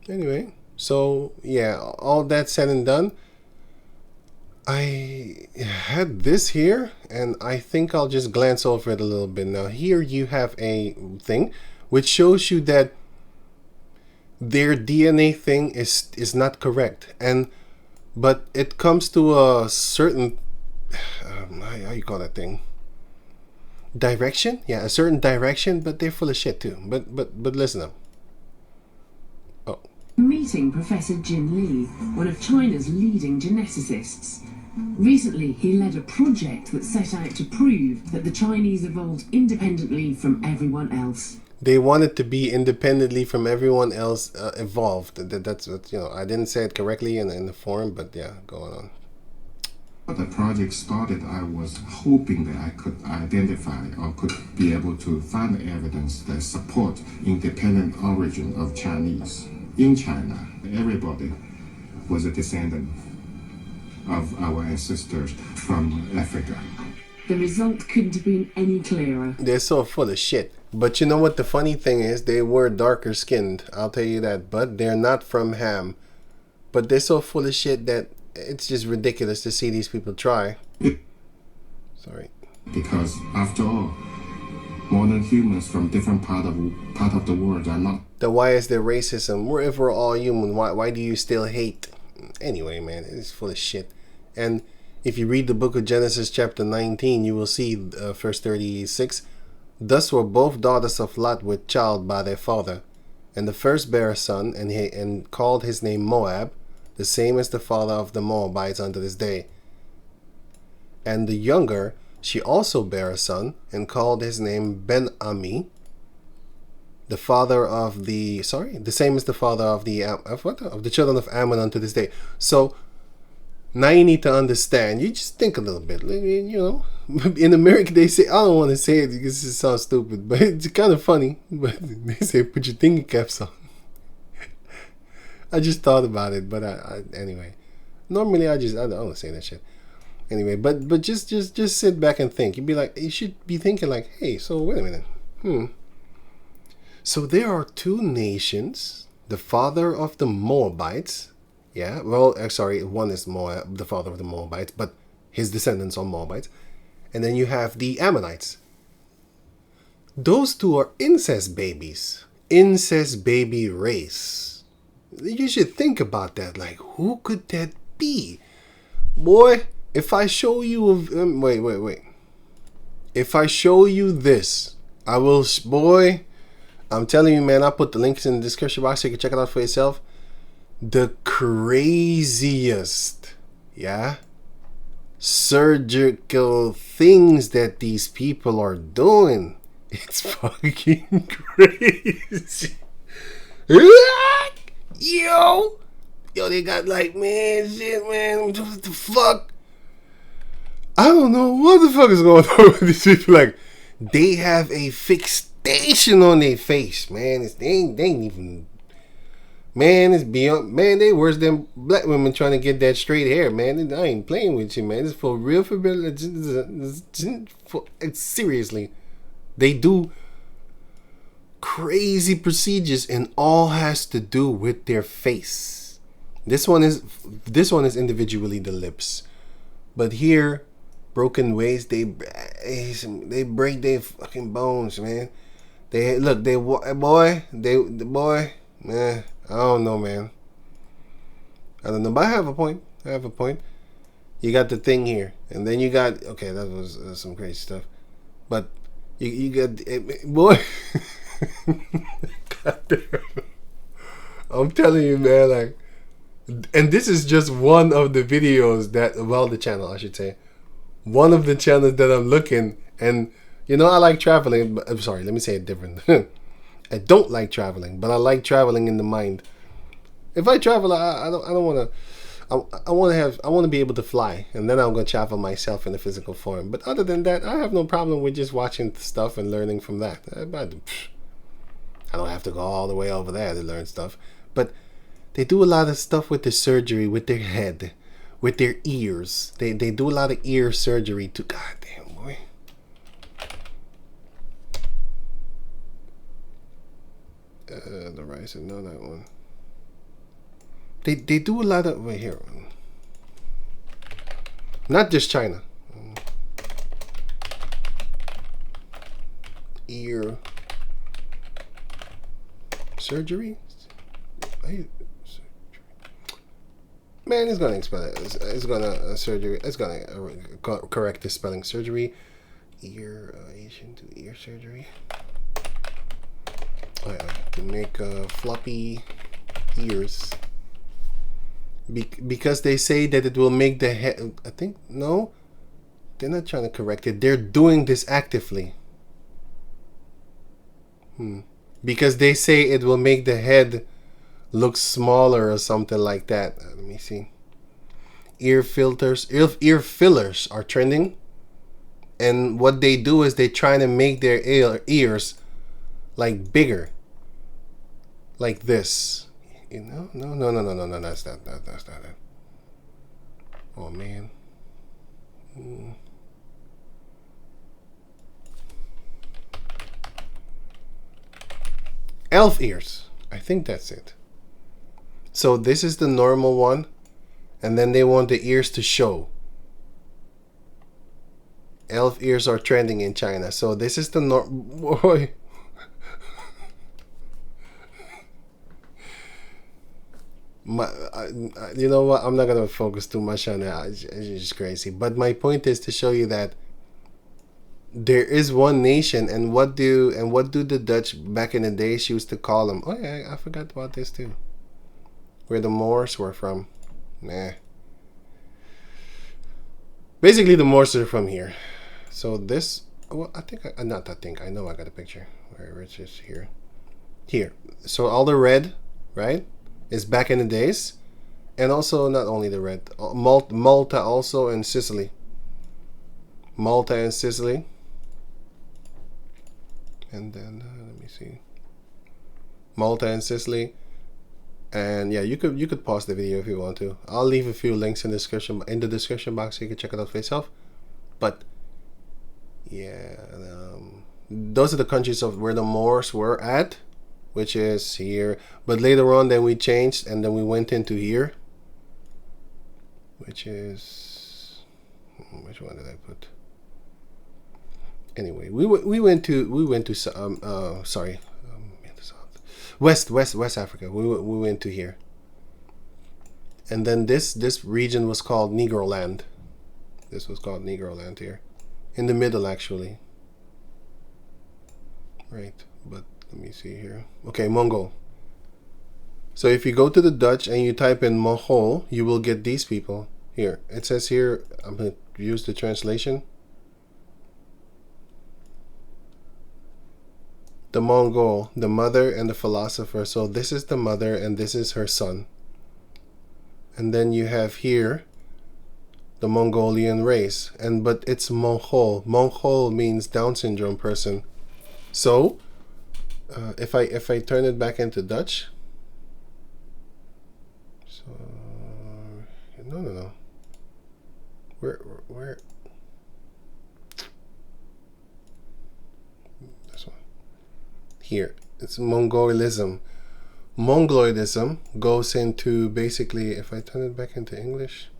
Anyway, so yeah, all that said and done, I had this here, and I think I'll just glance over it a little bit. Now, here you have a thing which shows you that their DNA thing is not correct, and but it comes to a certain how you call that thing, direction. Yeah, a certain direction, but they're full of shit too. But listen up. Oh, Meeting Professor Jin Lee, one of China's leading geneticists. Recently, he led a project that set out to prove that the Chinese evolved independently from everyone else. they wanted to be independently from everyone else, evolved. That's what, I didn't say it correctly in the forum, but yeah, going on. When the project started, I was hoping that I could identify or could be able to find evidence that support independent origin of Chinese. In China, everybody was a descendant of our ancestors from Africa. The result couldn't have been any clearer. They're so full of shit. But you know what the funny thing is? They were darker skinned, I'll tell you that. But they're not from Ham. But they're so full of shit that it's just ridiculous to see these people try. Sorry. Because after all, modern humans from different part of the world are not. Then why is there racism? If we're all human, why do you still hate? Anyway, man, it's full of shit. And if you read the book of Genesis chapter 19, you will see verse 36. Thus were both daughters of Lot with child by their father. And the first bare a son, and called his name Moab, the same as the father of the Moabites unto this day. And the younger, she also bare a son, and called his name Ben-Ami, the father of the same as the father of the children of Ammon unto this day. So now you need to understand. You just think a little bit. In America they say, I don't want to say it because it sounds stupid, but it's kind of funny. But they say put your thinking caps on. I just thought about it, but anyway. Normally I don't say that shit. Anyway, but just sit back and think. You should be thinking like, hey, so wait a minute. So there are two nations, the father of the Moabites. Yeah, well, sorry, one is Moab, the father of the Moabites, but his descendants are Moabites. And then you have the Ammonites. Those two are incest babies. Incest baby race. You should think about that. Like, who could that be? Boy, if I show you... wait. If I show you this, I will... Boy, I'm telling you, man, I'll put the links in the description box so you can check it out for yourself. The craziest, surgical things that these people are doing. It's fucking crazy. Yo, they got like, man, what the fuck? I don't know what the fuck is going on with these people. Like, they have a fixation on their face, man. They ain't even... Man, it's beyond... Man, they worse than black women trying to get that straight hair, man. I ain't playing with you, man. It's for real, seriously. They do crazy procedures, and all has to do with their face. This one is individually the lips. But here, broken ways, they break their fucking bones, man. Boy, man, I don't know, man. I don't know, but I have a point. You got the thing here, and then you got, okay, that was some crazy stuff, but you got, boy. God damn. I'm telling you, man, like, and this is just one of the videos the channel, I should say, one of the channels that I'm looking, and I like traveling, but I'm sorry, let me say it different. I don't like traveling, but I like traveling in the mind. If I travel, I don't want to. I want to be able to fly, and then I'm gonna travel myself in the physical form. But other than that, I have no problem with just watching stuff and learning from that. I don't have to go all the way over there to learn stuff. But they do a lot of stuff with the surgery, with their head, with their ears. They do a lot of ear surgery too. God damn, boy. The Rising, no, that one. They do a lot of, wait here. Not just China. Ear surgery. Man, it's gonna spell it. It's gonna surgery. It's gonna correct the spelling. Surgery, ear, Asian to ear surgery. Oh, yeah, to make floppy ears. Because they say that it will make the head. I think no, they're not trying to correct it. They're doing this actively. Because they say it will make the head look smaller or something like that. Let me see. Ear filters, ear fillers are trending, and what they do is they try to make their ears like bigger, like this. You know, no. That's not it. Oh man. Elf ears. I think that's it. So this is the normal one, and then they want the ears to show. Elf ears are trending in China. So this is the boy. You know what? I'm not gonna focus too much on that. It's just crazy. But my point is to show you that there is one nation, and what do the Dutch back in the days used to call them? Oh yeah, I forgot about this too. Where the Moors were from. Nah. Basically, the Moors are from here. So this, well, I know I got a picture. Where it's just here. Here. So all the red, right, is back in the days. And also, not only the red. Malta also, and Sicily. Malta and Sicily. And then, let me see. Malta and Sicily. And yeah, you could pause the video if you want to. I'll leave a few links in the description box so you can check it out for yourself. But yeah, those are the countries of where the Moors were at, which is here. But later on, then we changed, and then we went into here, which is, which one did I put? Anyway, we went to sorry. West Africa. We went to here, and then this region was called Negroland. This was called Negroland here, in the middle actually. Right, but let me see here. Okay, Mongol. So if you go to the Dutch and you type in Mongol, you will get these people here. It says here. I'm gonna use the translation. The Mongol, the mother and the philosopher. So this is the mother and this is her son. And then you have here the Mongolian race. But it's Mongol. Mongol means Down syndrome person. So if I turn it back into Dutch. So no. Where this one. Here, it's Mongolism. Mongoloidism goes into basically, if I turn it back into English,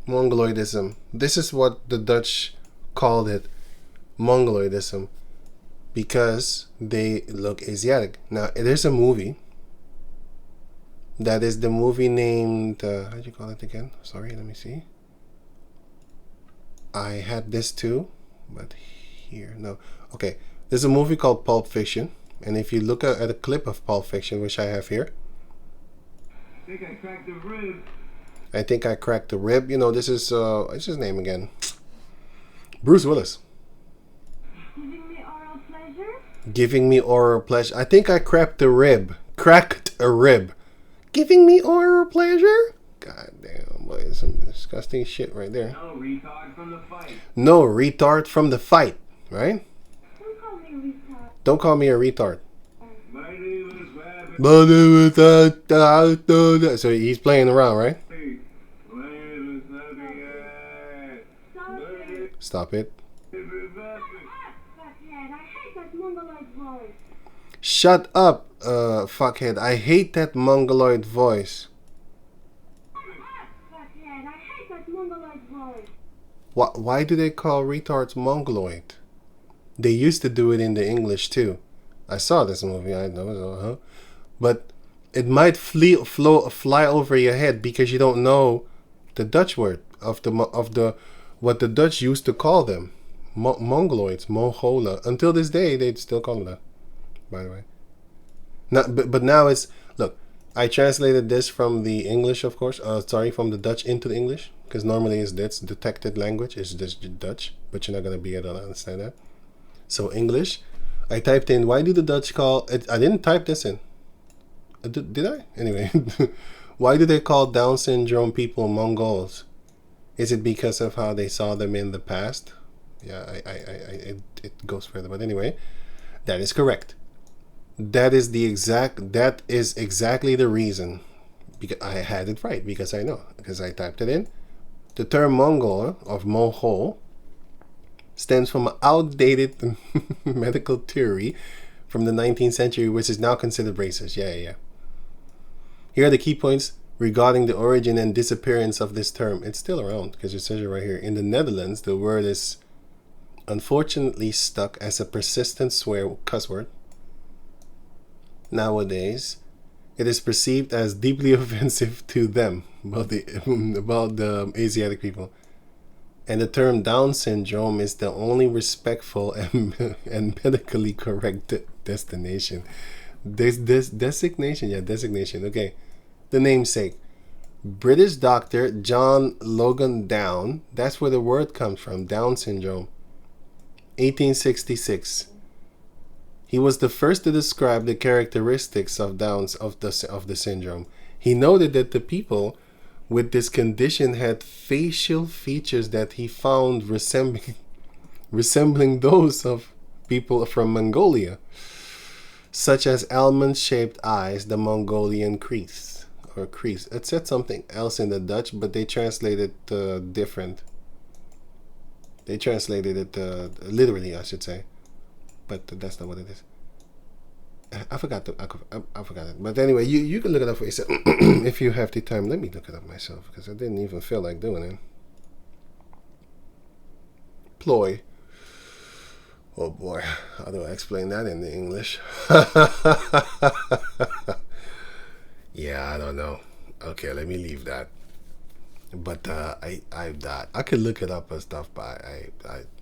Mongoloidism. This is what the Dutch called it, Mongoloidism, because they look Asiatic. Now, there's a movie that is the movie named, how do you call it again? Sorry, let me see. I had this too, but here, no. Okay. There's a movie called Pulp Fiction, and if you look at a clip of Pulp Fiction, which I have here, I think I cracked the rib. I think I cracked the rib. You know, this is what's his name again? Bruce Willis. Giving me oral pleasure? Giving me oral pleasure. I think I cracked the rib. Cracked a rib. Giving me oral pleasure? God damn, boy, some disgusting shit right there. No retard from the fight. No retard from the fight, right? Don't call me a retard. My name is So he's playing around, right? Stop it. Shut up, fuckhead. I hate that mongoloid voice. Fuckhead, I hate that mongoloid voice. Why do they call retards mongoloid? They used to do it in the English too. I saw this movie, I know, but it might fly over your head because you don't know the Dutch word of the what the Dutch used to call them, mongoloids, Mongola. Until this day, they still call them that. By the way, but now it's look. I translated this from the English, of course. From the Dutch into the English, because normally it's this detected language is just Dutch, but you're not gonna be able to understand that. So English, I typed in, why do the Dutch call it? I didn't type this in. Did I? Anyway, why do they call Down syndrome people Mongols? Is it because of how they saw them in the past? Yeah, it goes further. But anyway, that is correct. That is exactly the reason. Because I had it right, because I know. Because I typed it in. The term Mongol, of Mongol, stems from an outdated medical theory from the 19th century, which is now considered racist. Yeah. Here are the key points regarding the origin and disappearance of this term. It's still around, because it says it right here. In the Netherlands, the word is unfortunately stuck as a persistent cuss word. Nowadays, it is perceived as deeply offensive to them, about the Asiatic people. And the term Down syndrome is the only respectful and medically correct designation. Designation. Okay. The namesake. British doctor John Logan Down. That's where the word comes from. Down syndrome. 1866. He was the first to describe the characteristics of Downs of the syndrome. He noted that the people with this condition had facial features that he found resembling those of people from Mongolia, such as almond-shaped eyes, the Mongolian crease. It said something else in the Dutch, but they translated it different. They translated it literally, I should say, but that's not what it is. I forgot it. But anyway, you can look it up for yourself if you have the time. Let me look it up myself, because I didn't even feel like doing it. Ploy. Oh boy, how do I explain that in the English? Yeah, I don't know. Okay, let me leave that. But I could look it up and stuff, but I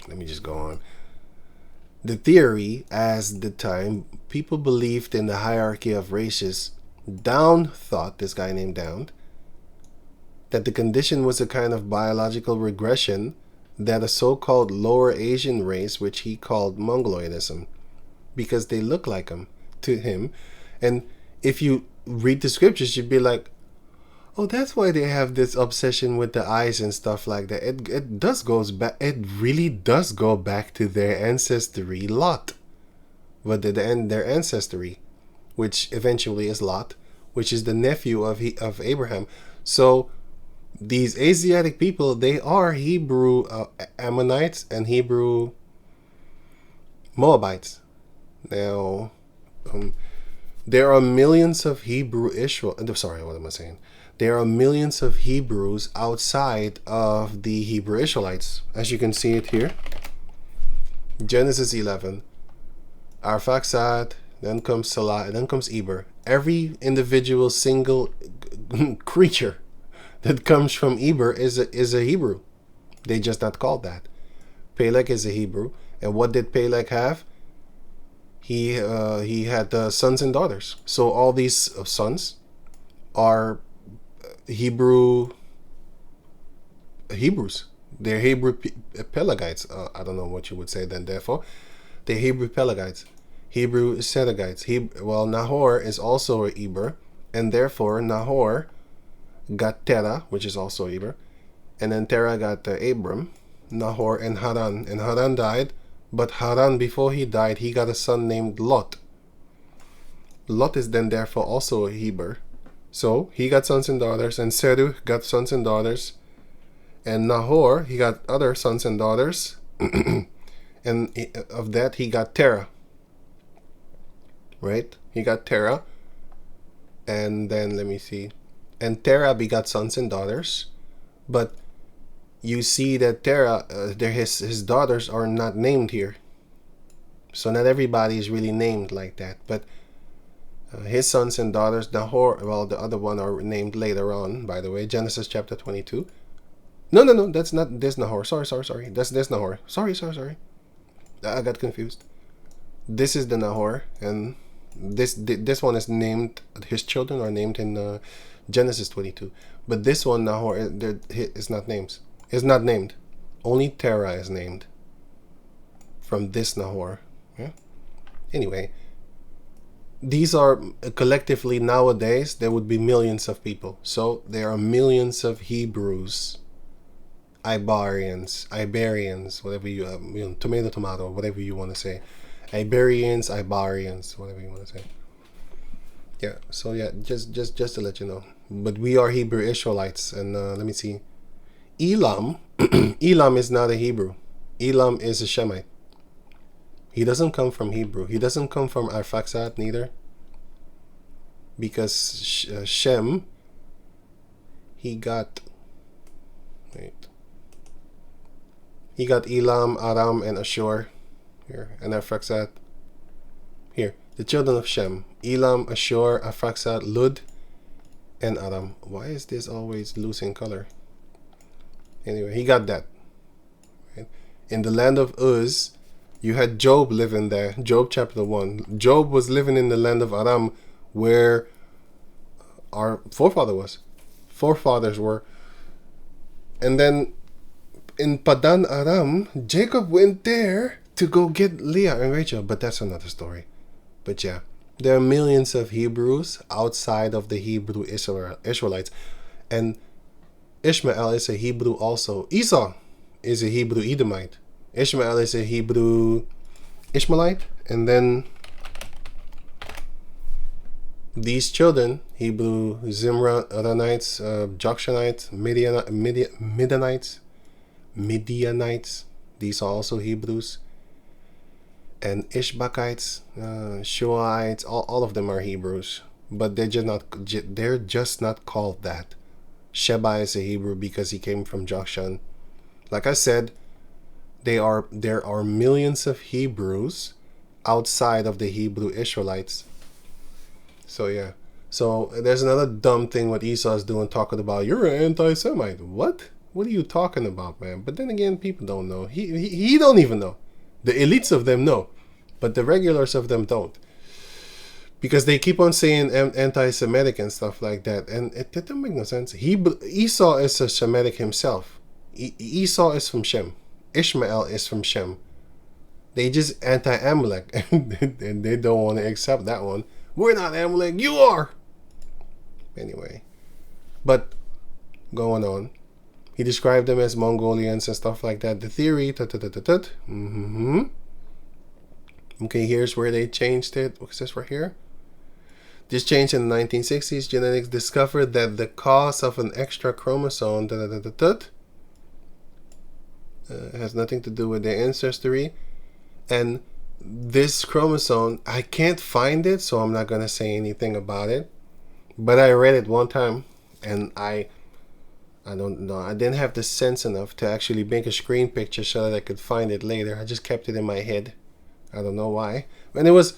let me just go on. The theory, as the time people believed in the hierarchy of races, Down thought, this guy named Down, that the condition was a kind of biological regression that a so-called lower Asian race, which he called Mongoloidism, because they look like him to him. And if you read the scriptures, you'd be like, oh, that's why they have this obsession with the eyes and stuff like that. It really does go back to their ancestry, Lot. But their ancestry, which eventually is Lot, which is the nephew of Abraham. So these Asiatic people, they are Hebrew Ammonites and Hebrew Moabites. Now, there are millions of There are millions of Hebrews outside of the Hebrew Israelites, as you can see it here. Genesis 11. Arphaxad, then comes Salah, then comes Eber. Every individual single creature that comes from Eber is a Hebrew. They just not called that. Peleg is a Hebrew. And what did Peleg have? He had sons and daughters. So all these sons are Hebrews. They're Hebrew Pelegites. I don't know what you would say then. Therefore, they're Hebrew Pelegites, Hebrew Sedigites. Nahor is also a Eber, and therefore Nahor got Terah, which is also Eber, and then Terah got Abram, Nahor, and Haran. And Haran died, but Haran, before he died, he got a son named Lot. Lot is then therefore also a Heber. So he got sons and daughters, and Seru got sons and daughters, and Nahor, he got other sons and daughters, and of that he got Terah. right? He got Terah. And then, let me see. And Terah begot sons and daughters. But you see that Terah, his daughters are not named here. So not everybody is really named like that. But his sons and daughters, Nahor, well, the other one are named later on, by the way. Genesis chapter 22. No, that's not this Nahor. Sorry. That's this Nahor. Sorry. I got confused. This is the Nahor, and this one is named, his children are named in Genesis 22. But this one, Nahor, is not named. Is not named. Only Terah is named from this Nahor. Yeah? Anyway, these are collectively nowadays, there would be millions of people. So there are millions of Hebrews, Iberians, whatever you tomato, whatever you want to say. Iberians, whatever you want to say. Yeah, so yeah, just to let you know. But we are Hebrew Israelites, and let me see. Elam, Elam is not a Hebrew. Elam is a Shemite. He doesn't come from Hebrew. He doesn't come from Arphaxad neither. Because Shem, he got Elam, Aram, and Ashur. Here, and Arphaxad. Here, the children of Shem. Elam, Ashur, Arphaxad, Lud, and Aram. Why is this always losing color? Anyway, he got that. Right? In the land of Uz, you had Job living there. Job chapter 1. Job was living in the land of Aram, where our forefathers were. And then in Padan Aram, Jacob went there to go get Leah and Rachel. But that's another story. But yeah, there are millions of Hebrews outside of the Hebrew Israelites. And Ishmael is a Hebrew also. Esau is a Hebrew Edomite. Ishmael is a Hebrew Ishmaelite. And then these children, Hebrew Zimranites, Jokshanite, Midianites, these are also Hebrews. And Ishbakites, Shuaites, all of them are Hebrews. But they're just not called that. Sheba is a Hebrew because he came from Jokshan. Like I said, there are millions of Hebrews outside of the Hebrew Israelites. So yeah. So there's another dumb thing what Esau is doing, talking about you're an anti-Semite. What are you talking about, man? But then again, people don't know. He don't even know. The elites of them know, but the regulars of them don't. Because they keep on saying anti-Semitic and stuff like that. And it doesn't make no sense. Esau is a Semitic himself. Esau is from Shem. Ishmael is from Shem. They just anti-Amalek. And they don't want to accept that one. We're not Amalek. You are. Anyway. But going on. He described them as Mongolians and stuff like that. The theory. Okay, here's where they changed it. What's this right here? This changed in the 1960s. Genetics discovered that the cause of an extra chromosome has nothing to do with their ancestry. And this chromosome, I can't find it, so I'm not going to say anything about it. But I read it one time, and I don't know. I didn't have the sense enough to actually make a screen picture so that I could find it later. I just kept it in my head. I don't know why. And it was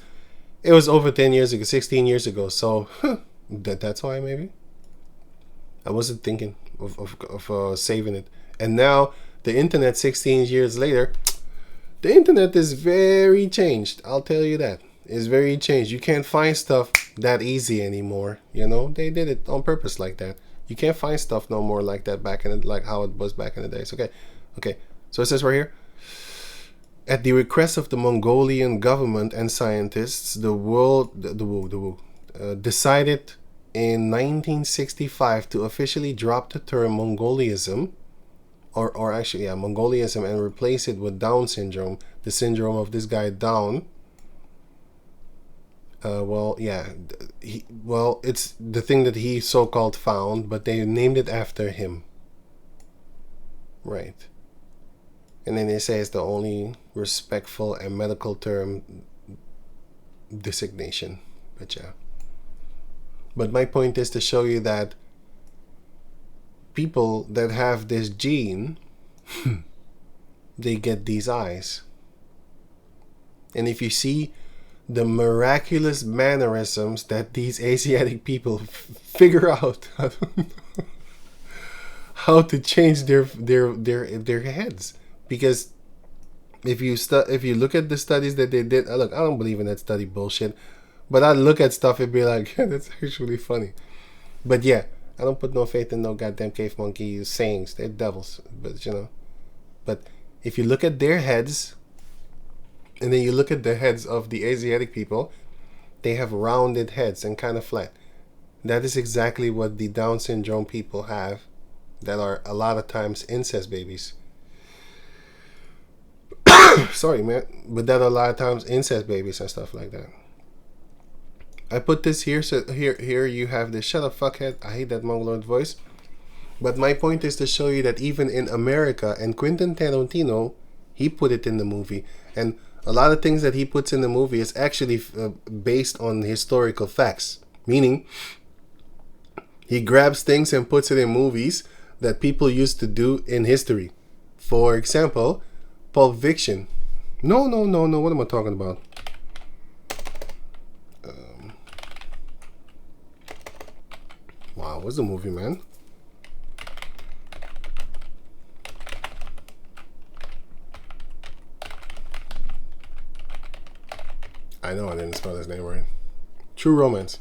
over 10 years ago, 16 years ago. So that's why maybe. I wasn't thinking of saving it. And now the internet 16 years later, the internet is very changed. I'll tell you that. It's very changed. You can't find stuff that easy anymore. You know, they did it on purpose like that. You can't find stuff no more like that like how it was back in the days. Okay. So it says right here. At the request of the Mongolian government and scientists, the world decided in 1965 to officially drop the term Mongolianism, Mongolianism, and replace it with Down syndrome, the syndrome of this guy Down. It's the thing that he so-called found, but they named it after him. Right. And then they say it's the only respectful and medical term designation. But yeah. But my point is to show you that people that have this gene, they get these eyes. And if you see the miraculous mannerisms that these Asiatic people figure out how to change their heads, because if you look at the studies that they did, look, I don't believe in that study bullshit, but I look at stuff and be like, yeah, that's actually funny. But yeah, I don't put no faith in no goddamn cave monkey sayings. They're devils, but you know. But if you look at their heads, and then you look at the heads of the Asiatic people, they have rounded heads and kind of flat. That is exactly what the Down syndrome people have, that are a lot of times incest babies. Sorry, man, but that are a lot of times incest babies and stuff like that. I put this here, so here you have this. Shut up, fuckhead. I hate that Mongoloid voice. But my point is to show you that even in America, and Quentin Tarantino, he put it in the movie, and a lot of things that he puts in the movie is actually based on historical facts. Meaning, he grabs things and puts it in movies that people used to do in history. For example, Pulp Fiction. No. What am I talking about? Wow, what's the movie, man? I know I didn't spell his name right. True Romance.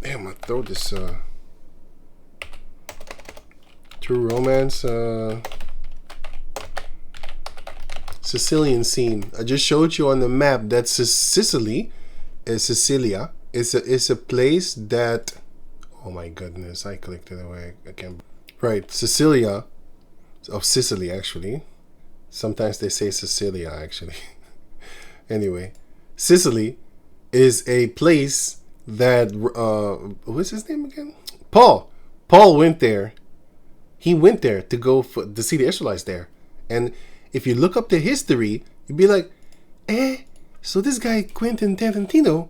Damn, my throat is True Romance. Sicilian scene. I just showed you on the map that Sicily is Sicilia. It's a place that, oh my goodness, I clicked it away again. Right, Sicilia, of Sicily actually. Sometimes they say Sicilia actually. Anyway, Sicily is a place that what's his name again? Paul went there. He went there to see the Israelites there. And if you look up the history, you'd be like, so this guy Quentin Tarantino,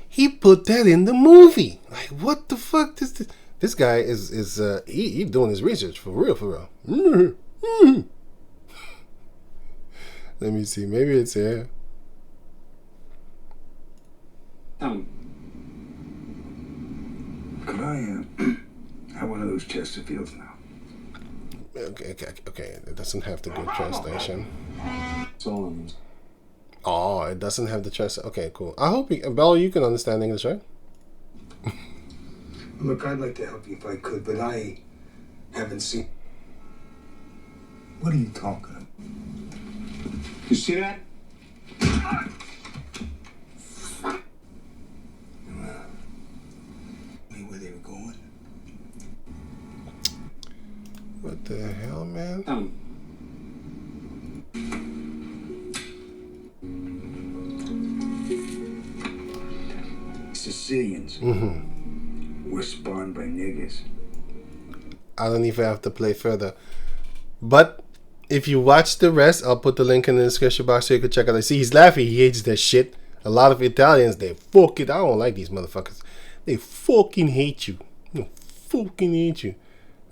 he put that in the movie. Like, what the fuck? This guy is he doing his research for real. Let me see. Maybe it's here. Could I have one of those Chesterfields now? Okay. It doesn't have the good translation. Solomons. Oh, it doesn't have the translation. Okay, cool. I hope Bella, you can understand English, right? Look, I'd like to help you if I could, but I haven't seen. What are you talking about? You see that? Where they were going? What the hell, man? Sicilians were spawned by niggers. I don't even have to play further. But if you watch the rest, I'll put the link in the description box so you can check out. I see he's laughing. He hates that shit. A lot of Italians, they fuck it. I don't like these motherfuckers. They fucking hate you. They fucking hate you.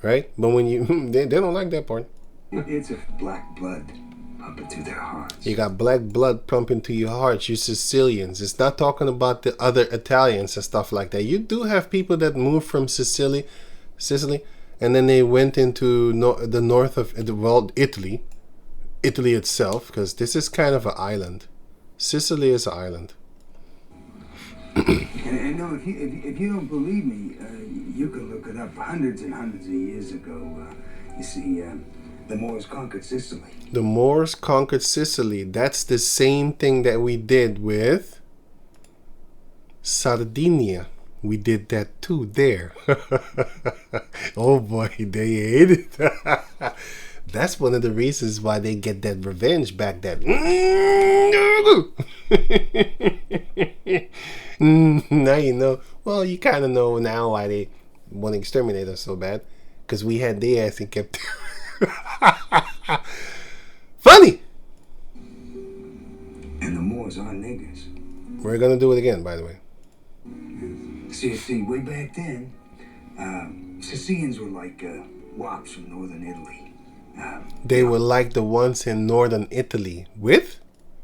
Right? But when you, they don't like that part. It's a black blood pumping through their hearts. You got black blood pumping through your hearts. You Sicilians. It's not talking about the other Italians and stuff like that. You do have people that moved from Sicily, and then they went into the north of Italy itself, because this is kind of an island. Sicily is an island. And no, if you don't believe me, you can look it up. Hundreds and hundreds of years ago, you see, the Moors conquered Sicily. The Moors conquered Sicily. That's the same thing that we did with Sardinia. We did that too there. Oh boy, they hate it. That's one of the reasons why they get that revenge back then. Now you know. Well, you kind of know now why they want to exterminate us so bad. Because we had their ass and kept... Funny! was on niggers. We're gonna do it again, by the way. See, way back then, Sicilians were like wops from northern Italy. They were like the ones in northern Italy with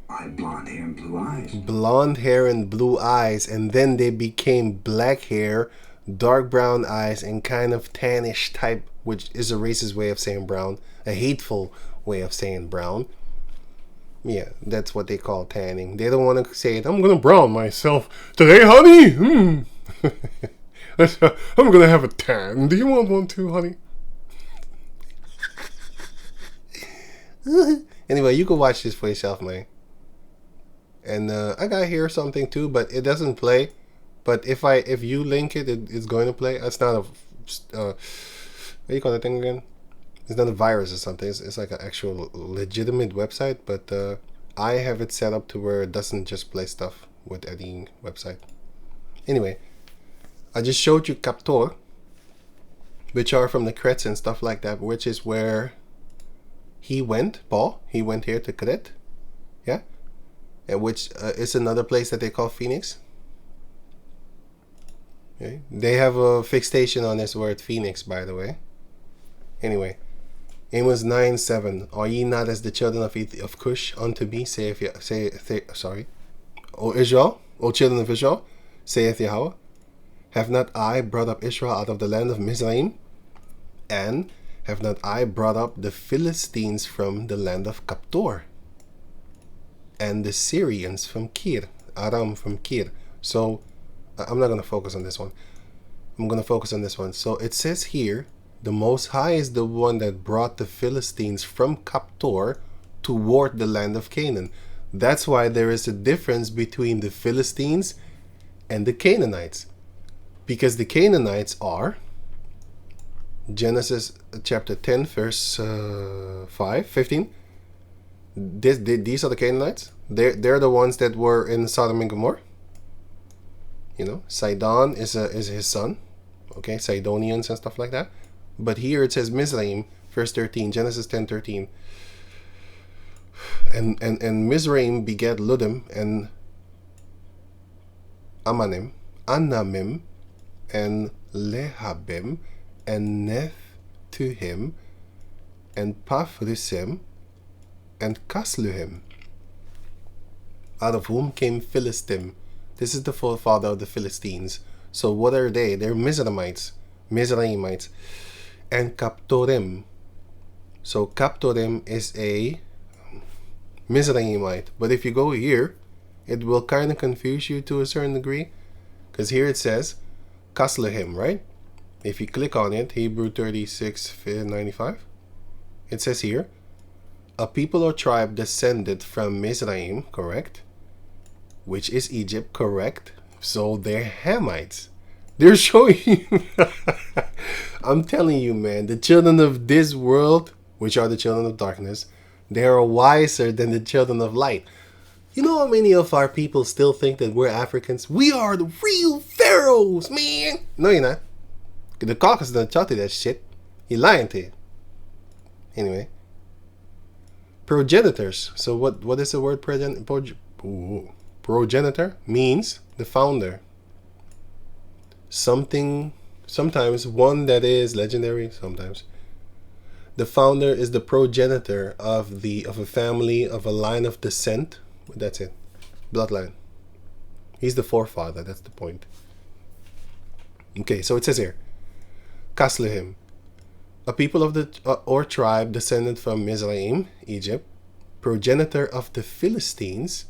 I had blonde hair and blue eyes. blonde hair and blue eyes, and then they became black hair, dark brown eyes, and kind of tannish type, which is a racist way of saying brown, a hateful way of saying brown. Yeah, that's what they call tanning. They don't want to say it. I'm gonna brown myself today, honey. I'm gonna have a tan. Do you want one too, honey? Anyway, you can watch this for yourself, man. And I got here something too, but it doesn't play. But if you link it, it's going to play. It's not a what do you call that thing again? It's not a virus or something. It's like an actual legitimate website. But I have it set up to where it doesn't just play stuff with any website. Anyway, I just showed you Captor, which are from the Crets and stuff like that, which is where he went. Paul, he went here to Crete, yeah, and which is another place that they call Phoenix. Okay. They have a fixation on this word Phoenix, by the way. Anyway, Amos 9:7. Are ye not as the children of Cush unto me, O Israel, O children of Israel, saith Yahweh? Have not I brought up Israel out of the land of Mizraim? And have not I brought up the Philistines from the land of Captor? And the Syrians from Kir, Aram from Kir. So, I'm not going to focus on this one. I'm going to focus on this one. So, it says here, the Most High is the one that brought the Philistines from Captor toward the land of Canaan. That's why there is a difference between the Philistines and the Canaanites. Because the Canaanites are Genesis chapter 10 verse 15. These are the Canaanites. They're the ones that were in Sodom and Gomorrah. You know, Sidon is his son. Okay, Sidonians and stuff like that. But here it says Mizraim, verse 13, Genesis 10:13. And Mizraim begat Ludim and Amanim, Anamim, and Lehabim, and Nephtuhim, and Paphrusim, and Casluhim, out of whom came Philistim. This is the forefather of the Philistines. So what are they? They're Mizraimites, and Captorim. So Captorim is a Mizraimite. But if you go here, it will kind of confuse you to a certain degree, because here it says Casluhim, right? If you click on it, Hebrew 36:95, it says here, a people or tribe descended from Mizraim, correct? Which is Egypt, correct? So they're Hamites. They're showing you. I'm telling you, man, the children of this world, which are the children of darkness, they are wiser than the children of light. You know how many of our people still think that we're Africans? We are the real pharaohs, man. No, you're not. The caucus doesn't tell you that shit. He's lying to you. Anyway. Progenitors. So what is the word progenitor? Means the founder. Sometimes one that is legendary, sometimes. The founder is the progenitor of a family, of a line of descent. That's it. Bloodline. He's the forefather, that's the point. Okay, so it says here, Casluhim, a people of the or tribe descended from Mizraim, Egypt, progenitor of the Philistines,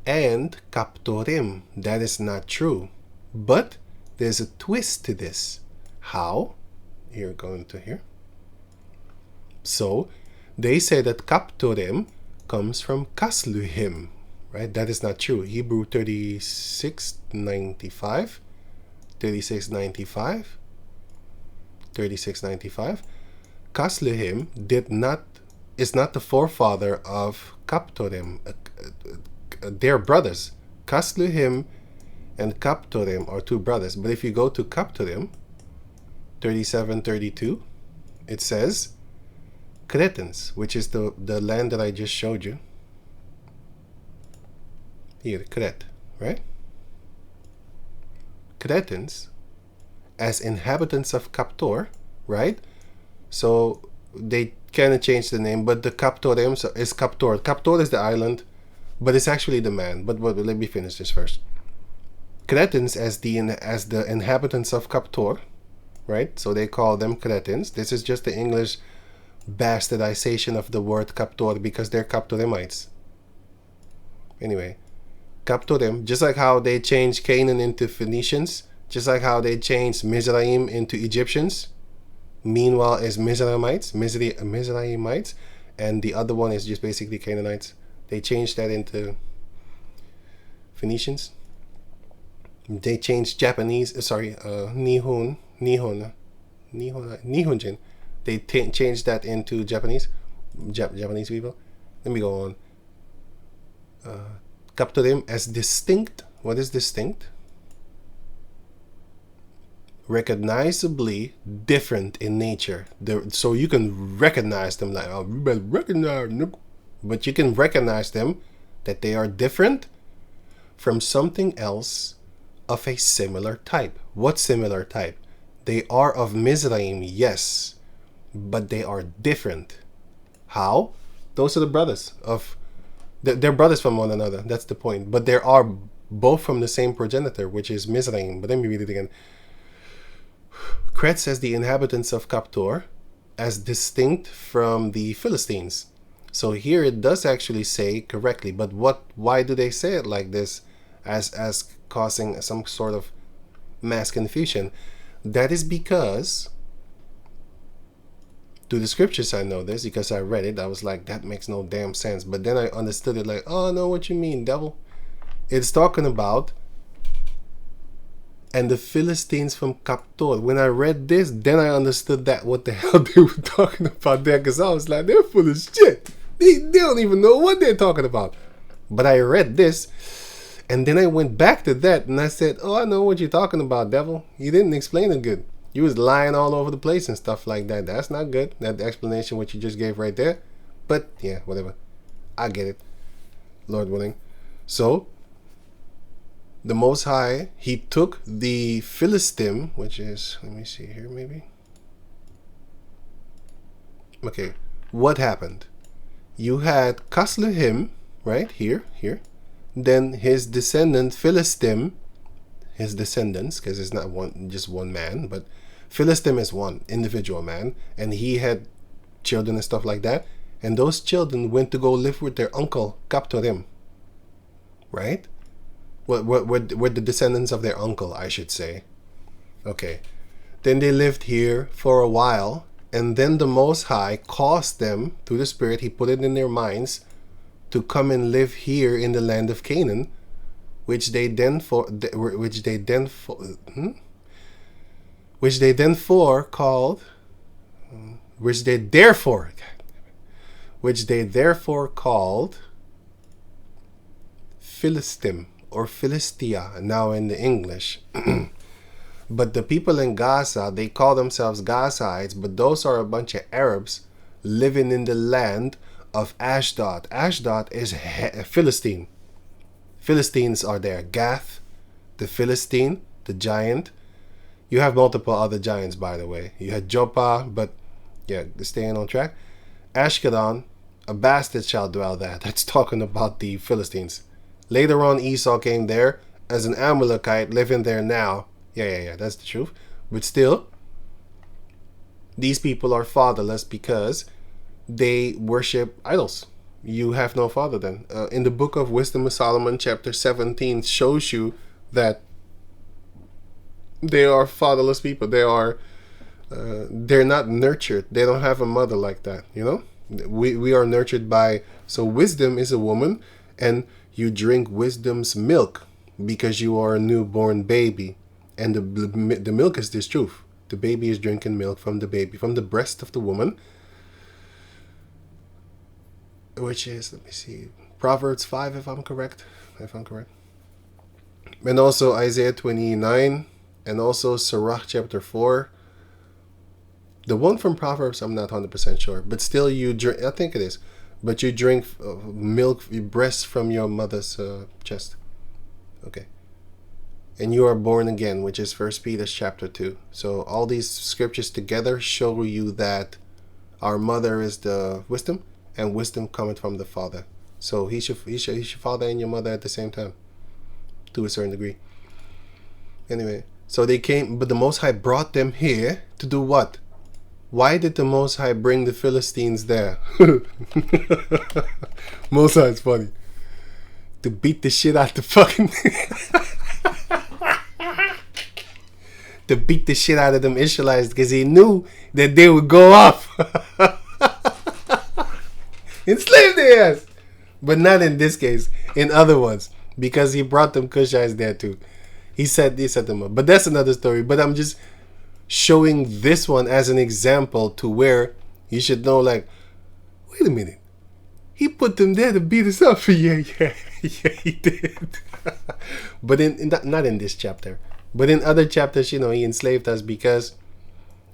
and Captorim. That is not true. But there's a twist to this. How? You're going to hear. So, they say that Captorim comes from Casluhim, right? That is not true. Hebrew 36:95. Casluhim is not the forefather of Captorim. They're brothers. Casluhim and Captorim are two brothers. But if you go to Captorim 37:32, it says Cretans, which is the land that I just showed you. Here, Kret, right? Cretans as inhabitants of Captor, right? So they kind of changed the name, but the Captorem is Captor. Captor is the island, but it's actually the man. But let me finish this first. Cretans as the inhabitants of Captor, right? So they call them Cretans. This is just the English bastardization of the word Captor because they're Captoremites. Anyway, Captorem, just like how they changed Canaan into Phoenicians, just like how they changed Mizraim into Egyptians, meanwhile is Mizraimites, and the other one is just basically Canaanites. They changed that into Phoenicians. They changed Japanese, Nihonjin. They changed that into Japanese people. Let me go on. Captorim as distinct. What is distinct? Recognizably different in nature. So you can recognize them like, oh, you better recognize them. But you can recognize them that they are different from something else of a similar type. What similar type? They are of Mizraim, yes, but they are different. How? Those are the brothers of... They're brothers from one another. That's the point. But they are both from the same progenitor, which is Mizraim. But let me read it again. Kret says the inhabitants of Captor as distinct from the Philistines. So here it does actually say correctly. But why do they say it like this as causing some sort of mass confusion? That is because... through the scriptures I know this because I read it. I was like, that makes no damn sense. But then I understood it like, oh, I know what you mean, devil. It's talking about and the Philistines from Captor. When I read this, then I understood that what the hell they were talking about there, because I was like, they're full of shit. They don't even know what they're talking about. But I read this, and then I went back to that, and I said, oh, I know what you're talking about, devil. You didn't explain it good. You was lying all over the place and stuff like that. That's not good. That explanation what you just gave right there. But yeah, whatever. I get it. Lord willing. So, the Most High, he took the Philistine, which is, let me see here maybe. Okay, what happened? You had Kaslehim, right, here. Then his descendant Philistine, his descendants, because it's not just one man, but Philistine is one individual man, and he had children and stuff like that, and those children went to go live with their uncle Captorim, right? Were the descendants of their uncle, I should say. Okay, then they lived here for a while, and then the Most High caused them through the Spirit. He put it in their minds to come and live here in the land of Canaan, which they then called Philistim or Philistia now in the English. But the people in Gaza, they call themselves Gazites, but those are a bunch of Arabs living in the land of Ashdod. Ashdod is Philistine. Philistines are there. Gath, the Philistine, the giant. You have multiple other giants, by the way. You had Joppa, but yeah, staying on track. Ashkelon, a bastard shall dwell there. That's talking about the Philistines. Later on, Esau came there as an Amalekite living there now. Yeah, that's the truth. But still, these people are fatherless because they worship idols. You have no father then. In the book of Wisdom of Solomon, chapter 17, shows you that they are fatherless people. They're not nurtured. They don't have a mother like that, you know? We are nurtured by... So wisdom is a woman, and you drink wisdom's milk because you are a newborn baby. And the milk is this truth. The baby is drinking milk from the baby, from the breast of the woman. Which is, let me see, Proverbs 5, if I'm correct. And also Isaiah 29, and also Sirach chapter 4. The one from Proverbs, I'm not 100% sure, but still you drink, I think it is. but you drink milk, breast from your mother's chest. Okay. And you are born again, which is 1 Peter chapter 2. So all these scriptures together show you that our mother is the wisdom, and wisdom cometh from the Father. So he's your father and your mother at the same time, to a certain degree. Anyway, so they came, but the Most High brought them here to do what? Why did the Most High bring the Philistines there? Most High is funny. To beat the shit out the fucking... to beat the shit out of them Israelites, because he knew that they would go off. Enslave their ass. But not in this case. In other ones. Because he brought them Cushites there too. He set them up. But that's another story. But I'm just showing this one as an example to where you should know, like, wait a minute. He put them there to beat us up. Yeah, he did. But not in this chapter. But in other chapters, he enslaved us, because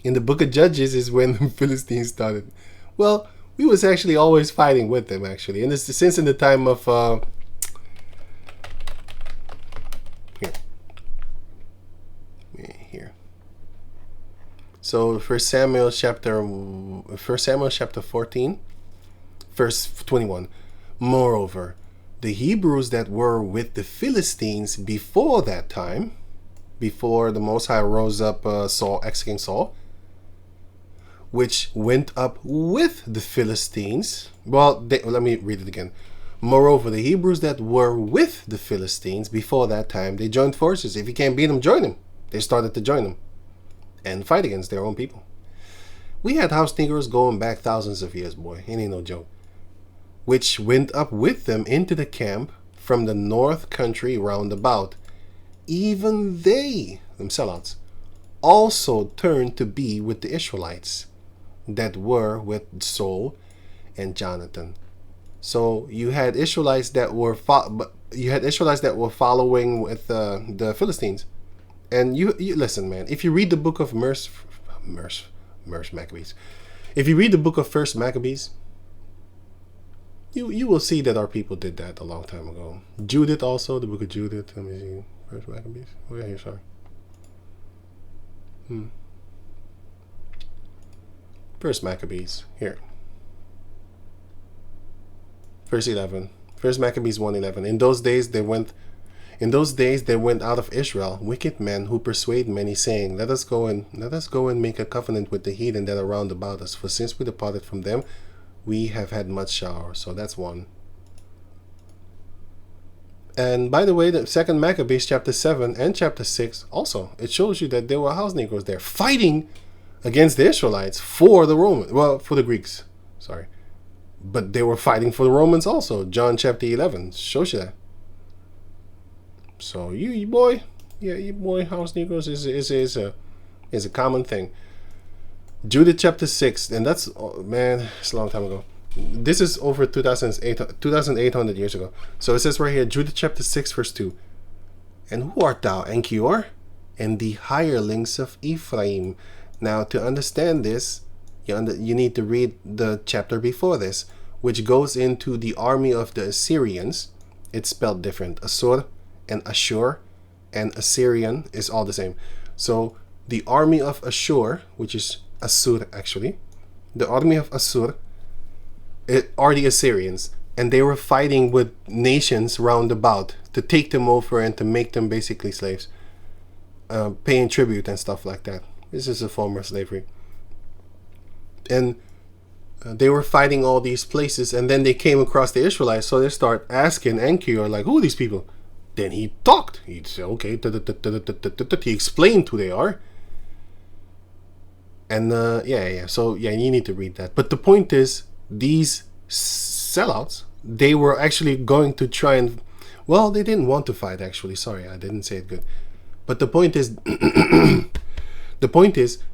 in the book of Judges is when the Philistines started. Well, we was actually always fighting with them, actually. And since in the time of... Here. So 1 Samuel chapter 14, verse 21. Moreover, the Hebrews that were with the Philistines before that time, before the Most High rose up King Saul, which went up with the Philistines. Well, let me read it again. Moreover, the Hebrews that were with the Philistines before that time, they joined forces. If you can't beat them, join them. They started to join them and fight against their own people. We had house Negroes going back thousands of years, boy. It ain't no joke. Which went up with them into the camp from the north country round about. Even they, them sellouts, also turned to be with the Israelites that were with Saul and Jonathan. So you had Israelites that were following with the Philistines. And you listen, man. If you read the book of Maccabees, if you read the book of First Maccabees, you will see that our people did that a long time ago. Judith also, the book of Judith. Let me see. First Maccabees. Oh yeah, here, sorry. First Maccabees, here. Verse 11. First Maccabees 1:11. In those days there went out of Israel wicked men who persuade many, saying, Let us go and make a covenant with the heathen that are round about us. For since we departed from them, we have had much shower. So that's one. And by the way, the second Maccabees chapter 7 and chapter 6 also, it shows you that there were house Negroes there fighting against the Israelites for the Romans. Well, for the Greeks. Sorry. But they were fighting for the Romans also. John chapter 11 shows you that. So you boy, house Negroes is a common thing. Judith chapter 6, and that's, man, it's a long time ago. This is over 2,800 years ago. So it says right here, Judith chapter 6, verse 2. And who art thou, Enkior? And the hirelings of Ephraim. Now, to understand this, you need to read the chapter before this, which goes into the army of the Assyrians. It's spelled different. Assur and Ashur and Assyrian is all the same. So the army of Ashur, which is Assur actually, the army of Assur are the Assyrians, and they were fighting with nations round about to take them over and to make them basically slaves, paying tribute and stuff like that. This is a form of slavery. And they were fighting all these places, and then they came across the Israelites, so they start asking Enkior, like, who are these people? Then he talked. He said, okay, he explained who they are. And so you need to read that. But the point is, these sellouts, they were actually going to try and, well, they didn't want to fight actually. Sorry, I didn't say it good. But the point is,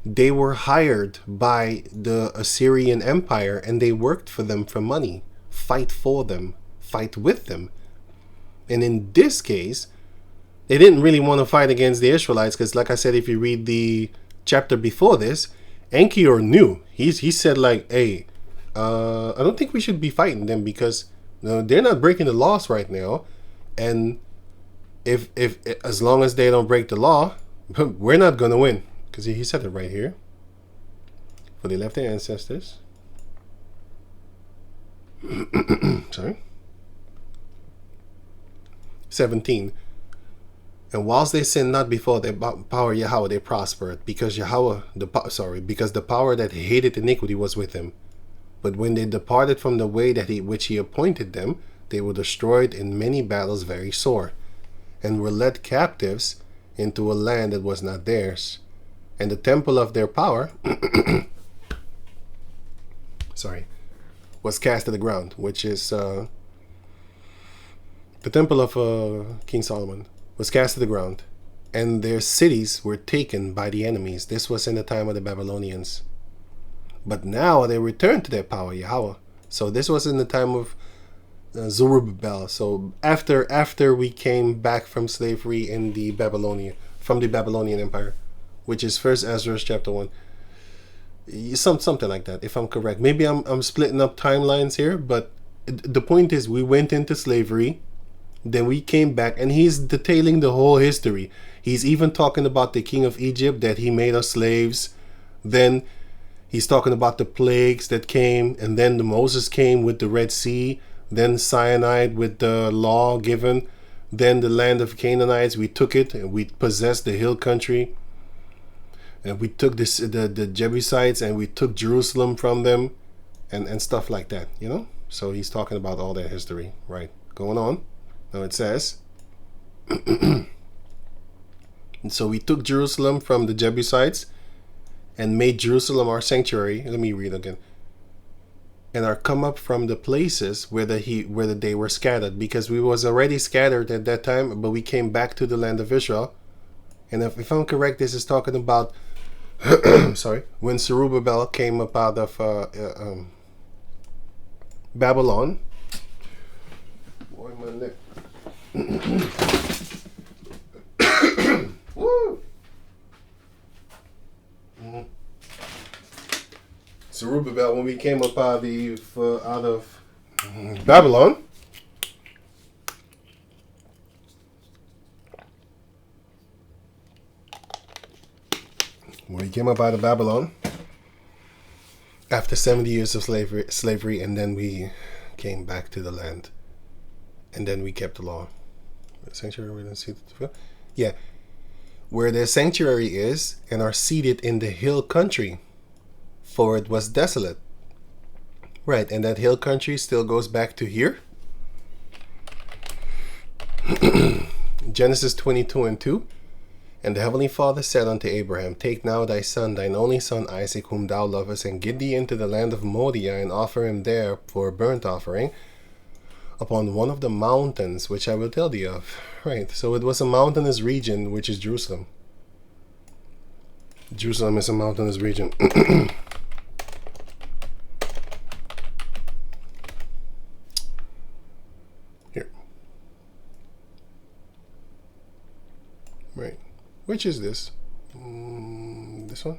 they were hired by the Assyrian Empire, and they worked for them for money, fight for them, fight with them. And in this case, they didn't really want to fight against the Israelites, because like I said, if you read the chapter before this, Enkior knew. He said like, hey, I don't think we should be fighting them because they're not breaking the laws right now, and if as long as they don't break the law, we're not gonna win because he said it right here. For they left their ancestors. Sorry. 17. And whilst they sinned not before the power Yahweh, they prospered, because because the power that hated iniquity was with him. But when they departed from the way which he appointed them, they were destroyed in many battles very sore, and were led captives into a land that was not theirs. And the temple of their power was cast to the ground, which is the temple of King Solomon was cast to the ground, and their cities were taken by the enemies. This was in the time of the Babylonians. But now they returned to their power, Yahweh. So this was in the time of Zerubbabel. So after we came back from slavery in from the Babylonian Empire, which is First Ezra chapter 1. Something like that, if I'm correct. Maybe I'm splitting up timelines here, but the point is we went into slavery, then we came back, and he's detailing the whole history. He's even talking about the king of Egypt, that he made us slaves. Then he's talking about the plagues that came, and then the Moses came with the Red Sea, then Sinai with the law given, then the land of Canaanites, we took it and we possessed the hill country, and we took the Jebusites and we took Jerusalem from them, and stuff like that, you know. So he's talking about all that history, right? Going on. Now it says, and so we took Jerusalem from the Jebusites and made Jerusalem our sanctuary. Let me read again. And are come up from the places where they were scattered, because we was already scattered at that time, but we came back to the land of Israel. And if I'm correct, this is talking about when Zerubbabel came up out of Babylon. Boy, my neck. Woo! Zerubbabel, when we came up out of Babylon, after 70 years of slavery, and then we came back to the land, and then we kept the law. Sanctuary, we didn't see the, yeah, where their sanctuary is, and are seated in the hill country, for it was desolate. Right, and that hill country still goes back to here. Genesis 22:2. And the heavenly Father said unto Abraham, Take now thy son, thine only son Isaac, whom thou lovest, and get thee into the land of Moriah, and offer him there for a burnt offering upon one of the mountains which I will tell thee of. Right, so it was a mountainous region, which is Jerusalem. Jerusalem is a mountainous region. Here. Right. Which is this? This one?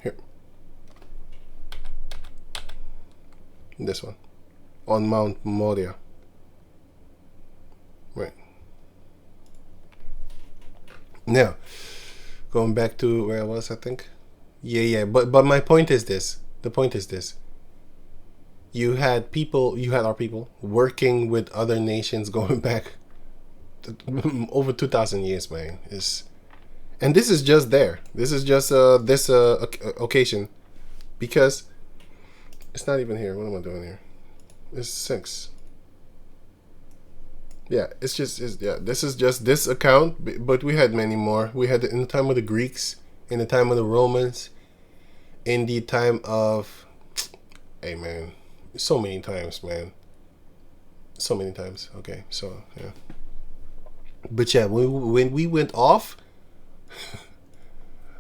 Here. This one. On Mount Moriah. Right. Now, going back to where I was, I think. Yeah. But my point is this. The point is this. You had our people working with other nations going back over 2,000 years, man. And this is just there. This is just this occasion, because it's not even here. What am I doing here? It's 6. Yeah, this is just this account, but we had many more. We had in the time of the Greeks, in the time of the Romans, in the time of, hey man, so many times, man. So many times. Okay, so yeah. But yeah, when we went off,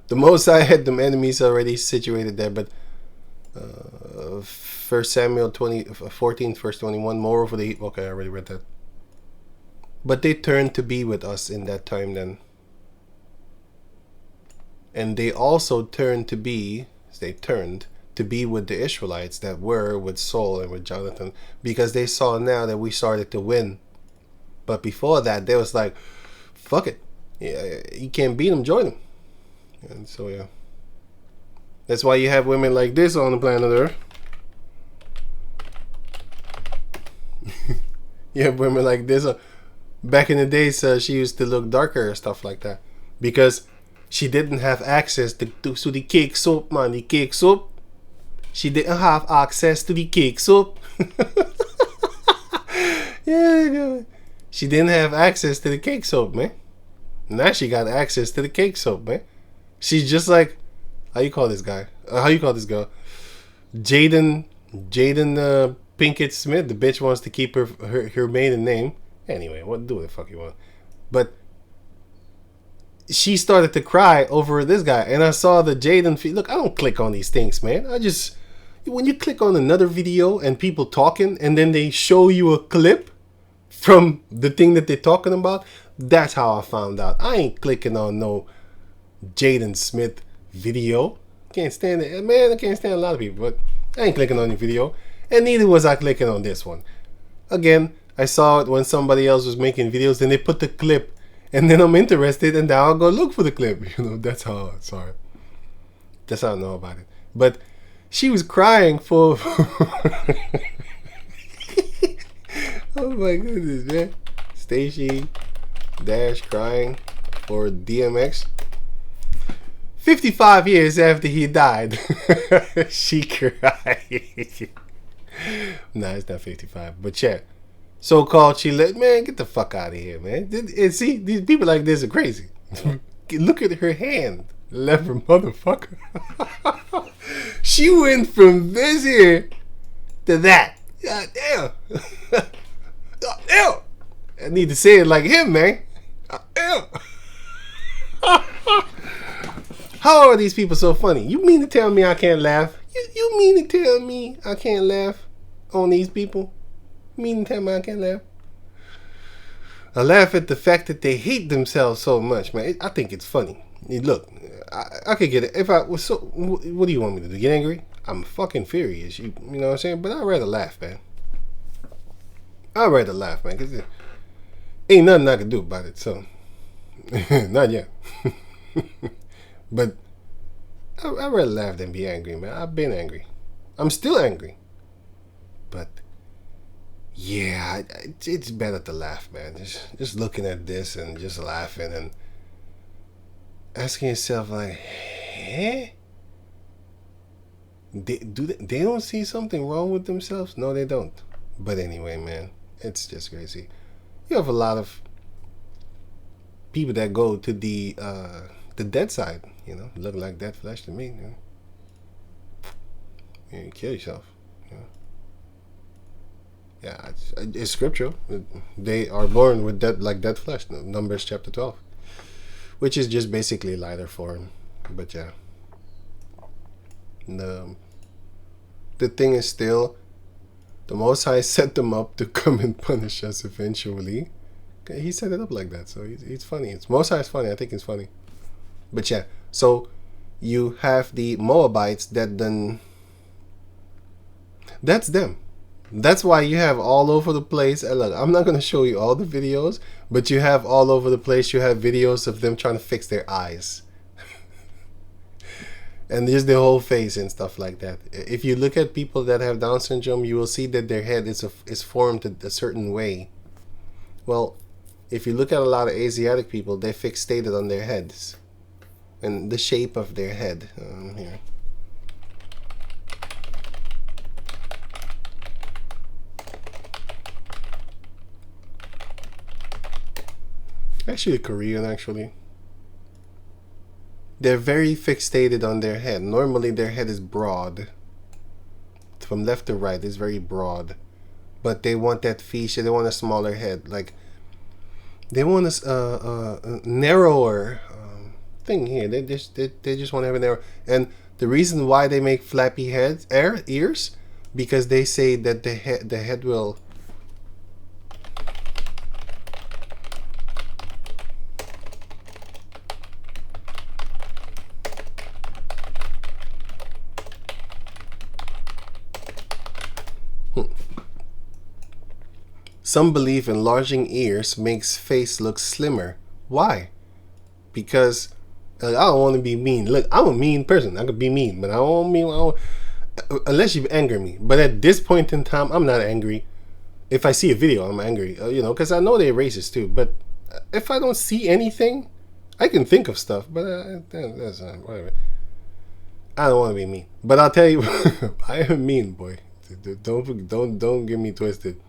the most I had them enemies already situated there. But 1 Samuel 14, verse 21, moreover the heat. Okay, I already read that. But they turned to be with us in that time then. And they also turned to be they turned to be with the Israelites that were with Saul and with Jonathan, because they saw now that we started to win. But before that, they was like, fuck it. Yeah, you can't beat them, join them. And so, yeah. That's why you have women like this on the planet Earth. You have women like this. Back in the days, she used to look darker and stuff like that. Because she didn't have access to the cake soap, man. The cake soap. She didn't have access to the cake soap. Yeah, she didn't have access to the cake soap, man. Now she got access to the cake soap, man. She's just like, how you call this guy? How you call this girl? Jaden Pinkett Smith. The bitch wants to keep her maiden name. Anyway, what do the fuck you want? But she started to cry over this guy, and I saw the Jaden feed. Look, I don't click on these things, man. I just, when you click on another video and people talking, and then they show you a clip from the thing that they're talking about, that's how I found out. I ain't clicking on no Jaden Smith video. Can't stand it, man. I can't stand a lot of people, but I ain't clicking on the video, and neither was I clicking on this one. Again, I saw it when somebody else was making videos, and they put the clip, and then I'm interested, and now I'll go look for the clip. You know, that's how. Sorry, that's how I know about it. But she was crying for. Oh my goodness, man! Stacey Dash crying for DMX. 55 years after he died, she cried. Nah, it's not 55, but yeah. So-called she let, man, get the fuck out of here, man. And see, these people like this are crazy. Look at her hand, lever motherfucker. She went from this here to that. God damn. God damn. I need to say it like him, man. God damn. How are these people so funny? You mean to tell me I can't laugh? You mean to tell me I can't laugh on these people? You mean to tell me I can't laugh? I laugh at the fact that they hate themselves so much, man. I think it's funny. Look, I could get it. If I was so, what do you want me to do? Get angry? I'm fucking furious. You know what I'm saying? But I'd rather laugh, man. I'd rather laugh, man. Cause ain't nothing I can do about it. So, not yet. But I'd rather laugh than be angry, man. I've been angry. I'm still angry. But yeah, it's better to laugh, man. Just looking at this and just laughing and asking yourself, like, eh? They don't see something wrong with themselves? No, they don't. But anyway, man, it's just crazy. You have a lot of people that go to the dead side, you know, look like dead flesh to me. You know? You kill yourself. You know? Yeah, it's scriptural. They are born with dead flesh. Numbers chapter 12, which is just basically lighter form. But yeah, the thing is still, the Most High set them up to come and punish us eventually. He set it up like that, so he's funny. It's Most High is funny. I think it's funny. But yeah, so you have the Moabites that then, that's them. That's why you have all over the place. And look, I'm not going to show you all the videos, but you have all over the place, you have videos of them trying to fix their eyes. And there's the whole face and stuff like that. If you look at people that have Down syndrome, you will see that their head is formed a certain way. Well, if you look at a lot of Asiatic people, they fixated on their heads and the shape of their head. Here. Actually, Korean, actually. They're very fixated on their head. Normally, their head is broad. From left to right, it's very broad. But they want that feature. They want a smaller head. Like, they want a narrower thing here. They just want to have a narrow. And the reason why they make flappy ears, because they say that the head will. Some believe enlarging ears makes face look slimmer. Why? Because I don't want to be mean. Look, I'm a mean person. I could be mean, but I don't mean. Unless you anger me. But at this point in time, I'm not angry. If I see a video, I'm angry. You know, because I know they're racist too. But if I don't see anything, I can think of stuff. But that's whatever. I don't want to be mean. But I'll tell you, I am mean, boy. Don't get me twisted.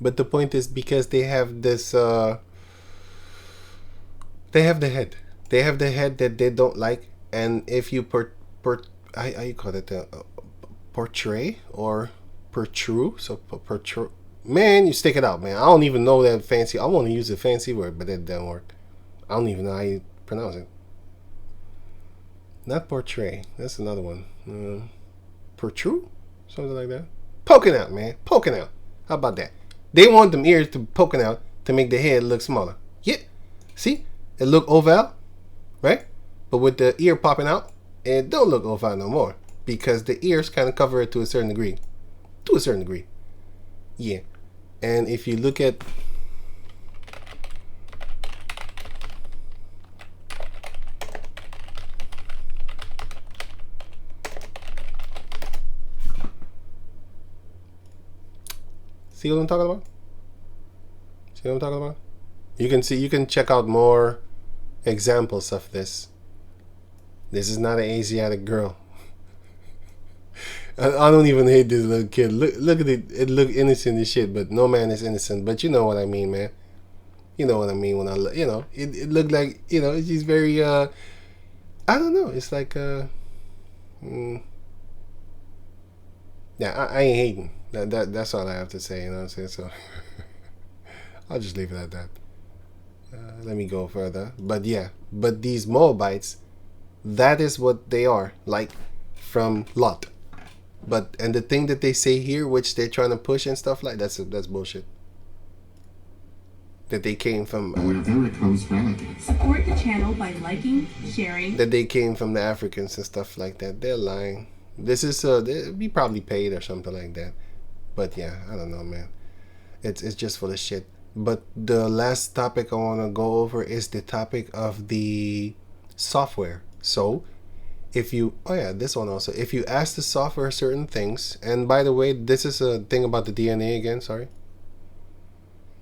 But the point is because they have this. They have the head. They have the head that they don't like, and if you how you call it, portray or protrude, so protrude. Man, you stick it out, man. I don't even know that fancy. I want to use a fancy word, but that doesn't work. I don't even know how you pronounce it. Not portray. That's another one. Protrude, something like that. Poking out, man. Poking out. How about that? They want them ears to poking out to make the head look smaller. Yeah. See, it look oval, right? But with the ear popping out, it don't look oval no more because the ears kind of cover it to a certain degree. To a certain degree. Yeah. And if you look at see what I'm talking about? See what I'm talking about? You can check out more examples of this. This is not an Asiatic girl. I don't even hate this little kid. Look at it. It look innocent as shit, but no man is innocent. But you know what I mean, man. You know what I mean when it looked like, she's very, I don't know. It's like, yeah, I ain't hating. That's all I have to say, you know what I'm saying? So, I'll just leave it at that. Let me go further. But yeah, but these Moabites, that is what they are, like from Lot. And the thing that they say here, which they're trying to push and stuff like that's bullshit. That they came from. We're very close relatives. Support the channel by liking, sharing. That they came from the Africans and stuff like that. They're lying. This is we probably paid or something like that. But yeah, I don't know, man. It's just full of shit. But the last topic I want to go over is the topic of the software. So, this one also. If you ask the software certain things, and by the way, this is a thing about the DNA again, sorry.